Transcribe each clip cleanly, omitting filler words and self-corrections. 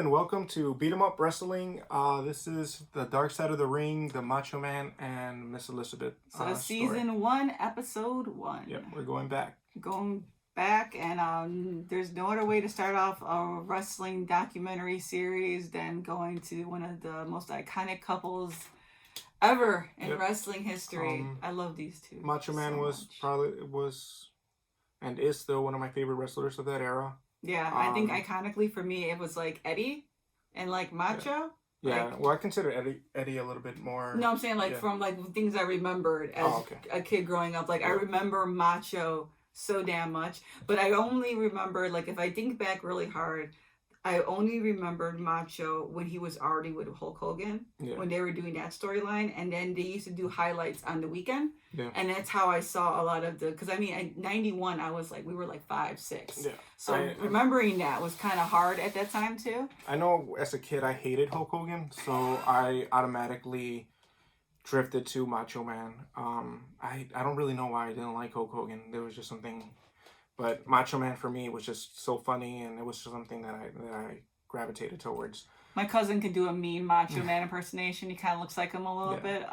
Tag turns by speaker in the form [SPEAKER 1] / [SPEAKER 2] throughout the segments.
[SPEAKER 1] and welcome to Beat 'em Up Wrestling. This is the Dark Side of the Ring, the Macho Man, and Miss Elizabeth.
[SPEAKER 2] So
[SPEAKER 1] story.
[SPEAKER 2] season 1, episode 1.
[SPEAKER 1] Yep, we're going back.
[SPEAKER 2] Going back, and there's no other way to start off a wrestling documentary series than going to one of the most iconic couples ever in wrestling history. I love these two.
[SPEAKER 1] Macho Man was and is still one of my favorite wrestlers of that era.
[SPEAKER 2] Yeah, I think iconically for me it was like Eddie and like Macho.
[SPEAKER 1] Yeah, well, I consider Eddie a little bit more.
[SPEAKER 2] No, I'm saying from like things I remembered as a kid growing up. Like I remember Macho so damn much, but I only remember, like, if I think back really hard, I only remembered Macho when he was already with Hulk Hogan, when they were doing that storyline, and then they used to do highlights on the weekend, and that's how I saw a lot of the, because I mean, in 91, I was like, we were like 5, 6, so remembering that was kind of hard at that time too.
[SPEAKER 1] I know as a kid I hated Hulk Hogan, so I automatically drifted to Macho Man. I don't really know why I didn't like Hulk Hogan. There was just something. But Macho Man for me was just so funny, and it was something that I gravitated towards.
[SPEAKER 2] My cousin could do a mean Macho Man impersonation. He kind of looks like him a little bit.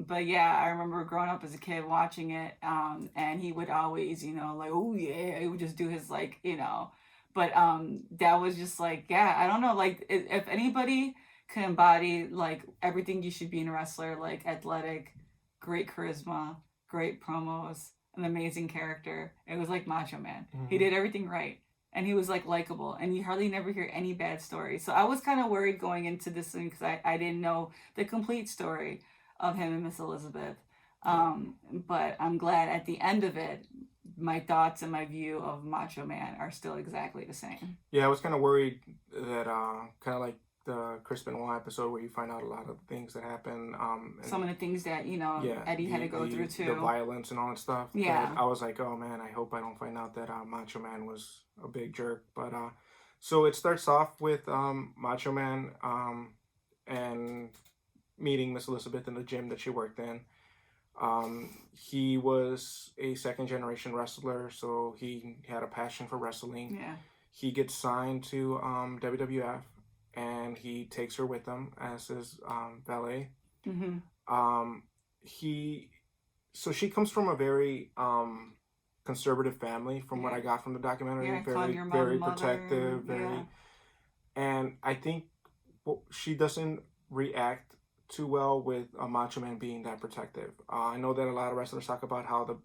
[SPEAKER 2] But yeah, I remember growing up as a kid watching it, and he would always, like, oh yeah, he would just do his, like, But that was just like, I don't know, like, if anybody can embody, like, everything you should be in a wrestler, like athletic, great charisma, great promos, an amazing character, it was like Macho Man. He did everything right, and he was like likable, and you hardly never hear any bad stories. So I was kind of worried going into this thing because I didn't know the complete story of him and Miss Elizabeth. But I'm glad at the end of it, my thoughts and my view of Macho Man are still exactly the same.
[SPEAKER 1] Yeah, I was kind of worried that kind of like the Chris Benoit episode where you find out a lot of things that happen.
[SPEAKER 2] Some of the things that, Eddie had to go through too.
[SPEAKER 1] The violence and all that stuff.
[SPEAKER 2] Yeah.
[SPEAKER 1] But I was like, oh man, I hope I don't find out that Macho Man was a big jerk. But so it starts off with Macho Man and meeting Miss Elizabeth in the gym that she worked in. He was a second generation wrestler, so he had a passion for wrestling.
[SPEAKER 2] Yeah. He
[SPEAKER 1] gets signed to WWF. And he takes her with him as his valet. So she comes from a very conservative family, from what I got from the documentary. Very protective, and I think she doesn't react too well with a Macho Man being that protective. I know that a lot of wrestlers talk about how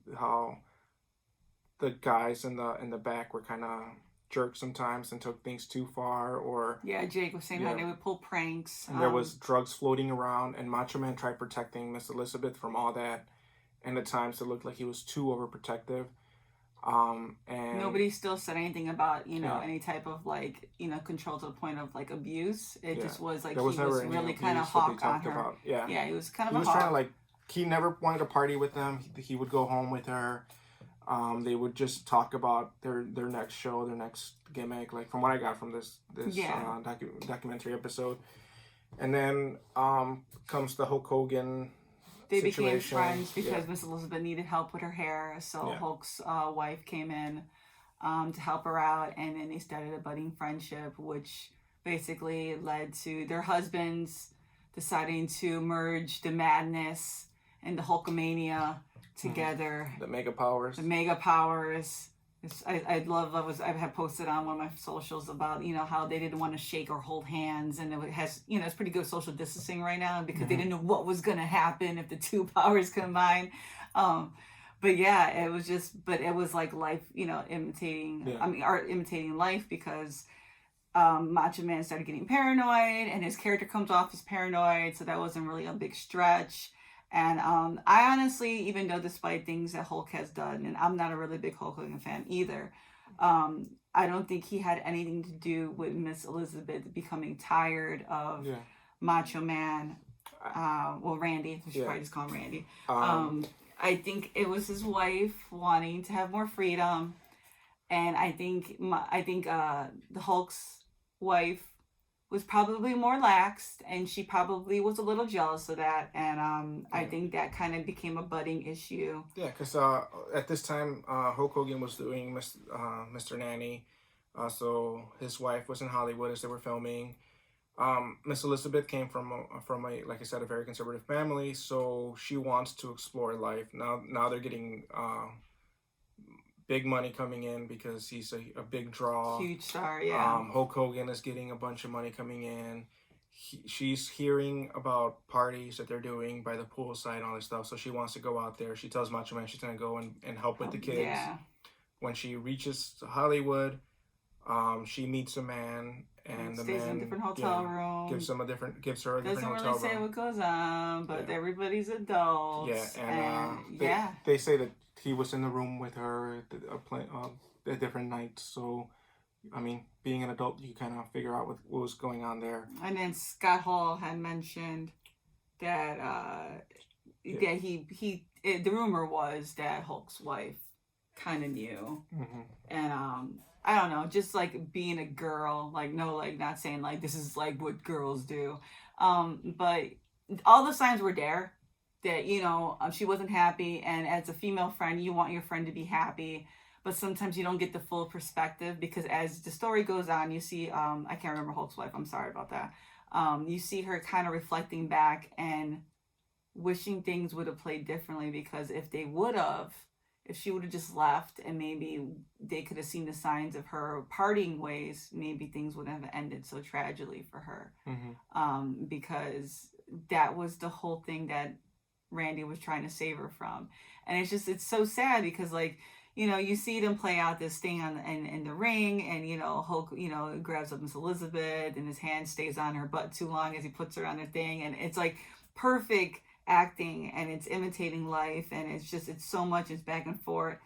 [SPEAKER 1] the guys in the back were kind of jerks sometimes and took things too far, or
[SPEAKER 2] Jake was saying how they would pull pranks,
[SPEAKER 1] and there was drugs floating around, and Macho Man tried protecting Miss Elizabeth from all that, and at times it looked like he was too overprotective. And
[SPEAKER 2] nobody still said anything about any type of, like, control to the point of, like, abuse. It just was like he was really kind of hawk on her.
[SPEAKER 1] About.
[SPEAKER 2] He was kind of
[SPEAKER 1] he was trying to, like, he never wanted to party with them. He would go home with her. They would just talk about their next show, their next gimmick, like from what I got from this documentary episode. And then comes the Hulk Hogan
[SPEAKER 2] They
[SPEAKER 1] situation.
[SPEAKER 2] Became friends because Miss Elizabeth needed help with her hair, so Hulk's wife came in to help her out, and then they started a budding friendship, which basically led to their husbands deciding to merge the madness and the Hulkamania together.
[SPEAKER 1] The Mega Powers.
[SPEAKER 2] I have posted on one of my socials about how they didn't want to shake or hold hands, and it has it's pretty good social distancing right now because they didn't know what was gonna happen if the two powers combined. But it was like life, imitating. I mean, art imitating life, because Macho Man started getting paranoid, and his character comes off as paranoid, so that wasn't really a big stretch. And I honestly, even though despite things that Hulk has done, and I'm not a really big Hulk Hogan fan either, I don't think he had anything to do with Miss Elizabeth becoming tired of Macho Man. Randy. I should probably just call him Randy. I think it was his wife wanting to have more freedom, and I think the Hulk's wife was probably more laxed, and she probably was a little jealous of that, and I think that kind of became a budding issue.
[SPEAKER 1] Yeah, because at this time, Hulk Hogan was doing Mr. Nanny, so his wife was in Hollywood as they were filming. Miss Elizabeth came from a like I said, a very conservative family, so she wants to explore life. Now they're getting big money coming in because he's a big draw.
[SPEAKER 2] Huge star, yeah.
[SPEAKER 1] Hulk Hogan is getting a bunch of money coming in. She's hearing about parties that they're doing by the poolside and all this stuff, so she wants to go out there. She tells Macho Man she's gonna go and help with the kids.
[SPEAKER 2] Yeah.
[SPEAKER 1] When she reaches Hollywood, she meets a man, and the
[SPEAKER 2] stays
[SPEAKER 1] man
[SPEAKER 2] in a different hotel room.
[SPEAKER 1] gives her a different hotel room.
[SPEAKER 2] Doesn't really say what goes on, but everybody's adults.
[SPEAKER 1] Yeah, and they say that he was in the room with her at different nights. So, I mean, being an adult, you kind of figure out what was going on there.
[SPEAKER 2] And then Scott Hall had mentioned that that the rumor was that Hulk's wife kind of knew, and I don't know, just like being a girl, like no, like not saying like this is like what girls do, but all the signs were there that she wasn't happy, and as a female friend, you want your friend to be happy, but sometimes you don't get the full perspective because as the story goes on, you see, I can't remember Hulk's wife. I'm sorry about that. You see her kind of reflecting back and wishing things would have played differently because if she would have just left and maybe they could have seen the signs of her parting ways, maybe things wouldn't have ended so tragically for her. Because that was the whole thing that Randy was trying to save her from. And it's so sad because like, you see them play out this thing in the ring, and Hulk, grabs up Miss Elizabeth and his hand stays on her butt too long as he puts her on the thing, and it's like perfect acting, and it's imitating life, and it's so much, it's back and forth,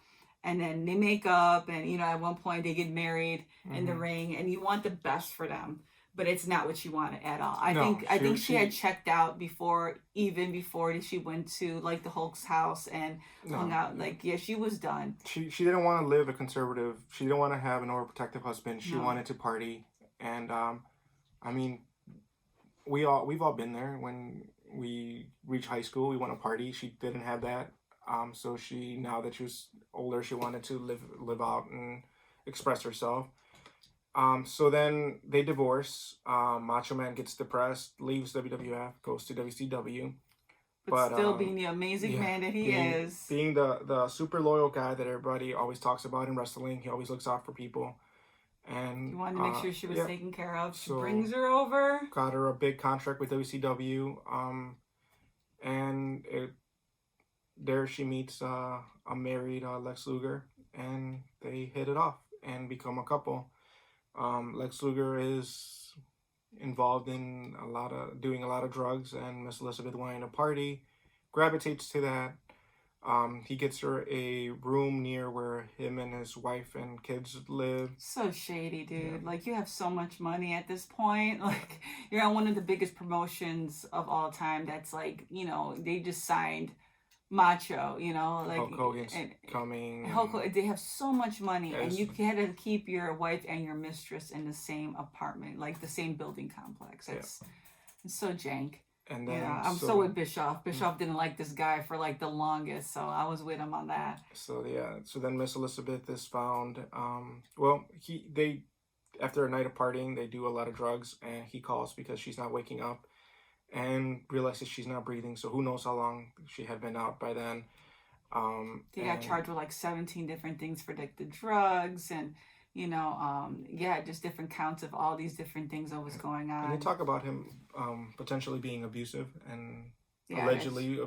[SPEAKER 2] and then they make up, and at one point they get married in the ring, and you want the best for them, but it's not what you wanted at all. I think she had checked out before she went to like the Hulk's house and hung out. Like, yeah, she was done.
[SPEAKER 1] She didn't want to live a conservative. She didn't want to have an overprotective husband. She wanted to party, and I mean, we've all been there. When we reach high school, we want to party. She didn't have that. So now that she was older, she wanted to live out and express herself. So then they divorce. Macho Man gets depressed, leaves WWF, goes to WCW.
[SPEAKER 2] But still being the amazing man that he is.
[SPEAKER 1] Being the super loyal guy that everybody always talks about in wrestling. He always looks out for people. And
[SPEAKER 2] he wanted to make sure she was taken care of. She brings her over.
[SPEAKER 1] Got her a big contract with WCW. And there she meets a married Lex Luger. And they hit it off and become a couple. Lex Luger is involved in doing a lot of drugs, and Miss Elizabeth wanting to party gravitates to that. He gets her a room near where him and his wife and kids live.
[SPEAKER 2] So shady, dude. Yeah. Like, you have so much money at this point. Like, you're on one of the biggest promotions of all time. That's like, they just signed Macho, like
[SPEAKER 1] Hulk Hogan's coming.
[SPEAKER 2] They have so much money, and you had to keep your wife and your mistress in the same apartment, like the same building complex. It's so jank. And then I'm so with Bischoff. Bischoff didn't like this guy for like the longest, so I was with him on that.
[SPEAKER 1] So then Miss Elizabeth is found. They after a night of partying, they do a lot of drugs, and he calls because she's not waking up. And realizes she's not breathing, so who knows how long she had been out by then.
[SPEAKER 2] They got charged with like 17 different things for like the drugs, and just different counts of all these different things that was going on.
[SPEAKER 1] And they talk about him potentially being abusive and allegedly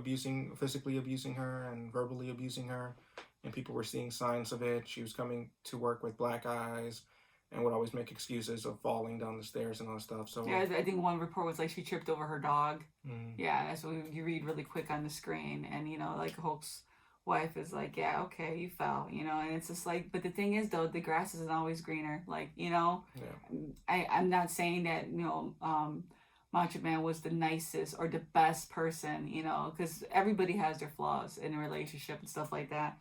[SPEAKER 1] physically abusing her and verbally abusing her, and people were seeing signs of it. She was coming to work with black eyes and would always make excuses of falling down the stairs and all that stuff. So
[SPEAKER 2] I think one report was like she tripped over her dog. Yeah, that's what you read really quick on the screen, and like Hulk's wife is like, yeah, okay, you fell, and it's just like, but the thing is though, the grass isn't always greener. Like, I'm not saying that Macho Man was the nicest or the best person, because everybody has their flaws in a relationship and stuff like that.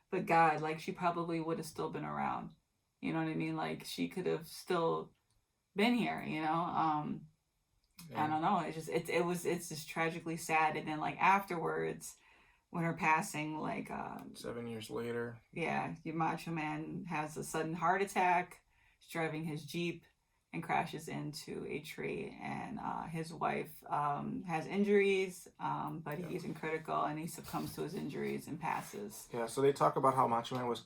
[SPEAKER 2] But God, like, she probably would have still been around. You know what I mean? Like, she could have still been here, I don't know. It's just tragically sad. And then like afterwards, when her passing, like
[SPEAKER 1] 7 years later.
[SPEAKER 2] Yeah, your Macho Man has a sudden heart attack. He's driving his Jeep and crashes into a tree, and his wife has injuries, but he's in critical, and he succumbs to his injuries and passes.
[SPEAKER 1] Yeah, so they talk about how Macho Man was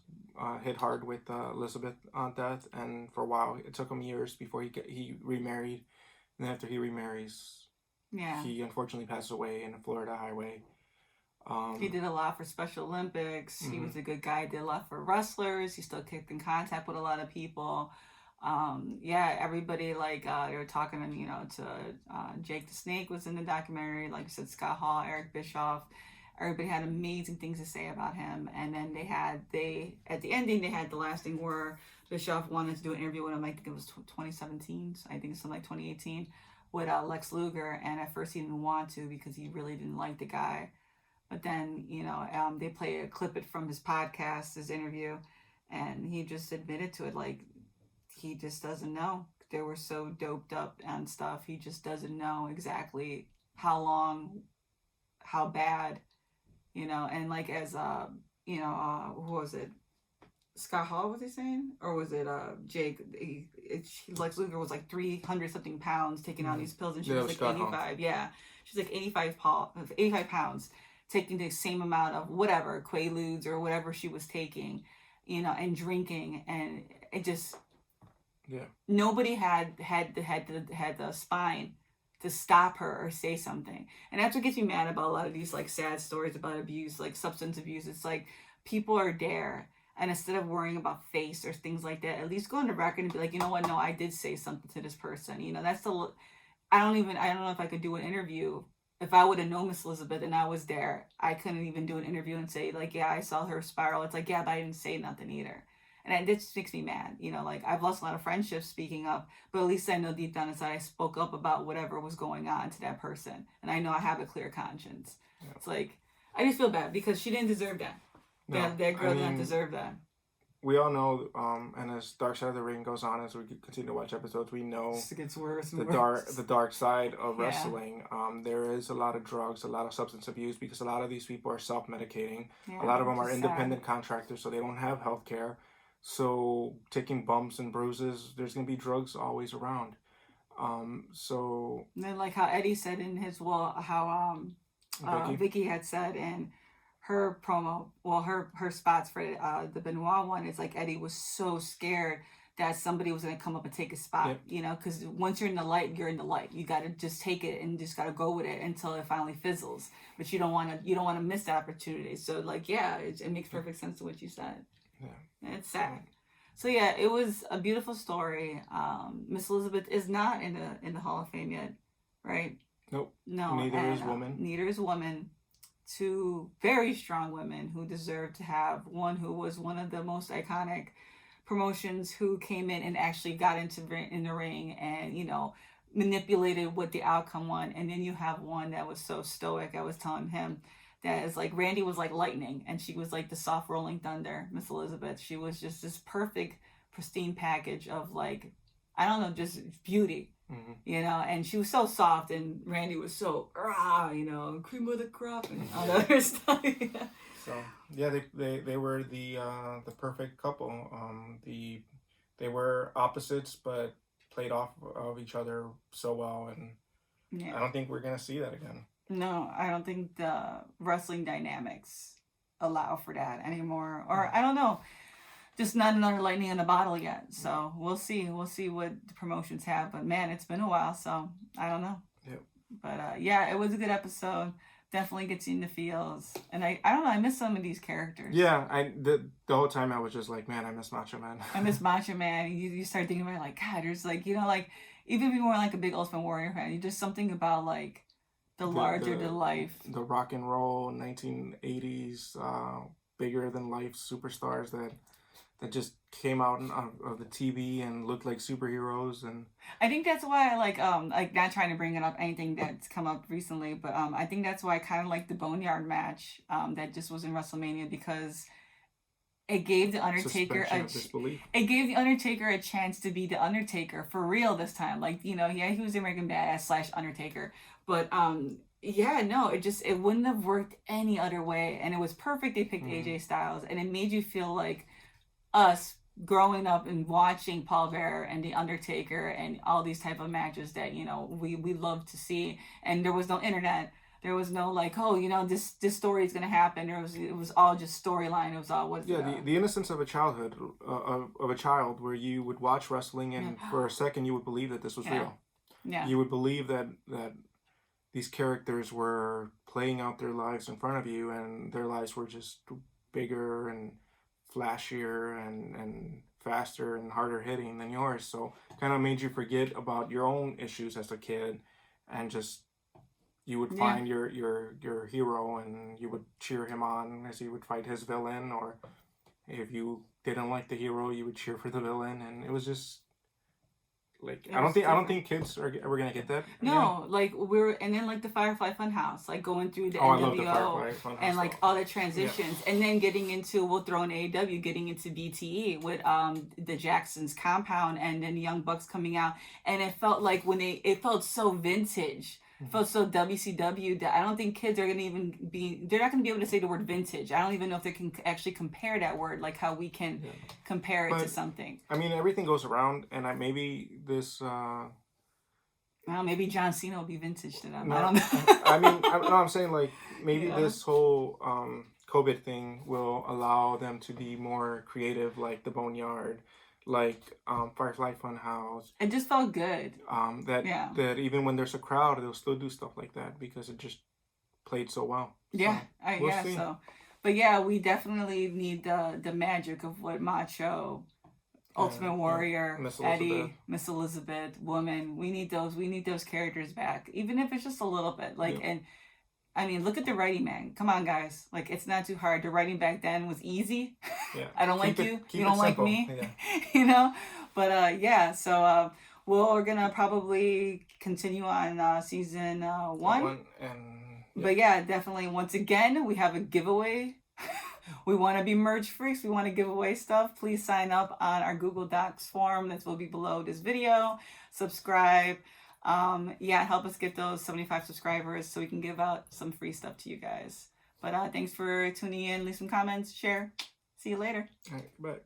[SPEAKER 1] hit hard with Elizabeth death, and for a while it took him years before he remarried, and after he remarries, he unfortunately passed away in a Florida highway.
[SPEAKER 2] He did a lot for Special Olympics. He was a good guy. Did a lot for wrestlers. He still kept in contact with a lot of people. Everybody, like they were talking to Jake the Snake was in the documentary. Like I said, Scott Hall, Eric Bischoff. Everybody had amazing things to say about him. And then at the ending they had the last thing where Bischoff wanted to do an interview with him. I think it was 2017. I think it's something like 2018 with Lex Luger. And at first he didn't want to because he really didn't like the guy. But then, they play a clip from his podcast, his interview, and he just admitted to it. Like, he just doesn't know. They were so doped up and stuff. He just doesn't know exactly how long, how bad, and like as, who was it? Scott Hall, was he saying? Or was it Jake? Lex Luger was like 300 something pounds taking on these pills, and she was like Scott 85. Hall. Yeah. She's like 85 pounds. Taking the same amount of whatever Quaaludes or whatever she was taking, and drinking, and it just nobody had the spine to stop her or say something. And that's what gets me mad about a lot of these like sad stories about abuse, like substance abuse. It's like people are there, and instead of worrying about face or things like that, at least go on the record and be like, you know what, no, I did say something to this person. That's the I don't know if I could do an interview. If I would have known Miss Elizabeth and I was there, I couldn't even do an interview and say, like, yeah, I saw her spiral. It's like, yeah, but I didn't say nothing either. And it just makes me mad. Like, I've lost a lot of friendships speaking up, but at least I know deep down inside I spoke up about whatever was going on to that person. And I know I have a clear conscience. Yeah. It's like, I just feel bad because she didn't deserve that. No, that girl didn't deserve that.
[SPEAKER 1] We all know, and as Dark Side of the Ring goes on, as we continue to watch episodes, we know
[SPEAKER 2] it gets worse and
[SPEAKER 1] the dark side of wrestling. There is a lot of drugs, a lot of substance abuse, because a lot of these people are self-medicating. A lot of them are independent contractors, so they don't have health care. So taking bumps and bruises, there's going to be drugs always around. And
[SPEAKER 2] then like how Eddie said in his Vicky had said in her promo, her spots for the Benoit one, it's like Eddie was so scared that somebody was going to come up and take his spot, because once you're in the light, you're in the light. You got to just take it and just got to go with it until it finally fizzles. But you don't want to miss that opportunity. So like, it makes perfect sense to what you said. Yeah. It's sad. So yeah, it was a beautiful story. Miss Elizabeth is not in the Hall of Fame yet, right?
[SPEAKER 1] Nope.
[SPEAKER 2] No.
[SPEAKER 1] Neither is woman.
[SPEAKER 2] Neither is woman. Two very strong women who deserve to have one who was one of the most iconic promotions, who came in and actually got in the ring and manipulated what the outcome was. And then you have one that was so stoic. I was telling him that is like Randy was like lightning, and she was like the soft rolling thunder. Miss Elizabeth, she was just this perfect, pristine package of like, I don't know, just beauty. And she was so soft, and Randy was so cream of the crop and all that other stuff.
[SPEAKER 1] So yeah, they were the perfect couple. They were opposites but played off of each other so well, and I don't think we're gonna see that again.
[SPEAKER 2] No, I don't think the wrestling dynamics allow for that anymore, or I don't know. Just not another lightning in a bottle yet. So we'll see. We'll see what the promotions have. But man, it's been a while, so I don't know.
[SPEAKER 1] Yep.
[SPEAKER 2] But it was a good episode. Definitely gets you in the feels. And I don't know, I miss some of these characters.
[SPEAKER 1] Yeah, the whole time I was just like, man, I miss Macho Man.
[SPEAKER 2] I miss Macho Man. You start thinking about it, like, God, there's like, like, even if you weren't like a big Ultimate Warrior fan, there's something about like the larger than life.
[SPEAKER 1] The rock and roll 1980s, bigger than life superstars that just came out of the TV and looked like superheroes. And
[SPEAKER 2] I think that's why I like not trying to bring it up anything that's come up recently, but I think that's why I kind of like the Boneyard match that just was in WrestleMania, because it gave the Undertaker a chance to be the Undertaker for real this time. Like, he was the American Badass / Undertaker, but it wouldn't have worked any other way, and it was perfect. They picked AJ Styles, and it made you feel like us growing up and watching Paul Bearer and The Undertaker and all these type of matches that, you know, we love to see. And there was no internet. There was no like, oh, you know, this story is gonna happen. It was all just storyline. It was all what.
[SPEAKER 1] Yeah, the innocence of a childhood, of a child, where you would watch wrestling and for a second you would believe that this was real.
[SPEAKER 2] Yeah.
[SPEAKER 1] You would believe that these characters were playing out their lives in front of you, and their lives were just bigger and flashier and faster and harder hitting than yours. So kind of made you forget about your own issues as a kid, and just you would find your hero and you would cheer him on as he would fight his villain, or if you didn't like the hero, you would cheer for the villain, and it was just like I don't think kids are ever gonna get that.
[SPEAKER 2] No, again. Like and then like the Firefly Funhouse, like going through the NWO and like all the transitions, and then getting into we'll throw in AEW, getting into BTE with the Jacksons Compound, and then the Young Bucks coming out, and it felt like it felt so vintage. Felt so WCW that I don't think kids are gonna they're not gonna be able to say the word vintage. I don't even know if they can actually compare that word like how we can compare it to something.
[SPEAKER 1] I mean, everything goes around, and maybe this.
[SPEAKER 2] Well, maybe John Cena will be vintage to them.
[SPEAKER 1] No,
[SPEAKER 2] I don't know.
[SPEAKER 1] I mean, I'm saying like maybe this whole COVID thing will allow them to be more creative, like the Boneyard. Like Firefly Funhouse.
[SPEAKER 2] It just felt good.
[SPEAKER 1] That even when there's a crowd, they'll still do stuff like that because it just played so well.
[SPEAKER 2] Yeah, so, we'll see. So. But yeah, we definitely need the magic of what Macho, Ultimate Warrior, Eddie, Miss Elizabeth, Woman. We need those characters back, even if it's just a little bit. Like and. I mean, look at the writing, man. Come on, guys. Like, it's not too hard. The writing back then was easy.
[SPEAKER 1] Yeah.
[SPEAKER 2] I don't like you. You don't like me. Yeah. You know? But, so we're going to probably continue on season 1. But, yeah, definitely. Once again, we have a giveaway. We want to be merch freaks. We want to give away stuff. Please sign up on our Google Docs form that will be below this video. Subscribe. Help us get those 75 subscribers so we can give out some free stuff to you guys. But thanks for tuning in. Leave some comments, share. See you later.
[SPEAKER 1] All right, bye.